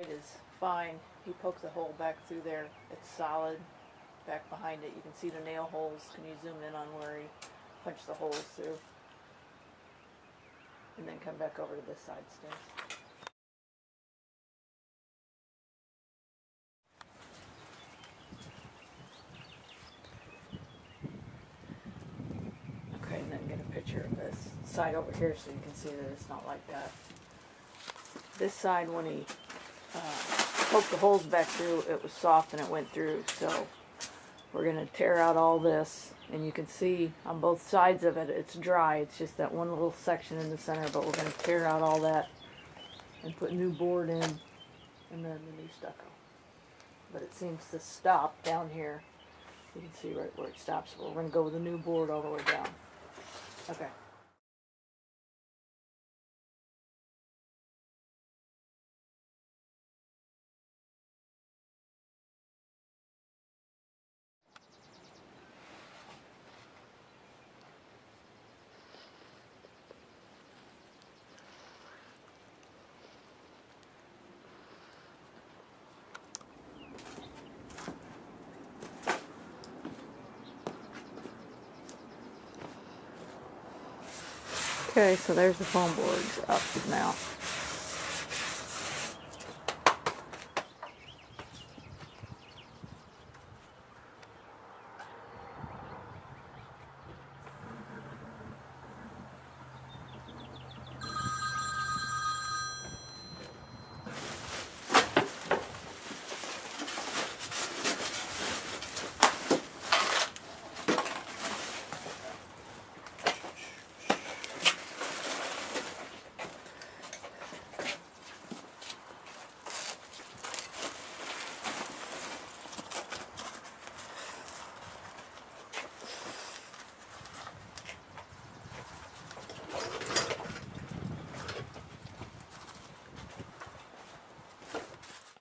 It is fine. He poked the hole back through there. It's solid. Back behind it, you can see the nail holes. Can you zoom in on where he punched the holes through? And then come back over to this side, Stace. Okay, and then get a picture of this side over here so you can see that it's not like that. This side, when he poked the holes back through, it was soft and it went through. So we're going to tear out all this, and you can see on both sides of it, it's dry. It's just that one little section in the center, but we're going to tear out all that and put new board in, and then the new stucco. But it seems to stop down here. You can see right where it stops. We're going to go with a new board all the way down. Okay. Okay, so there's the foam boards up now.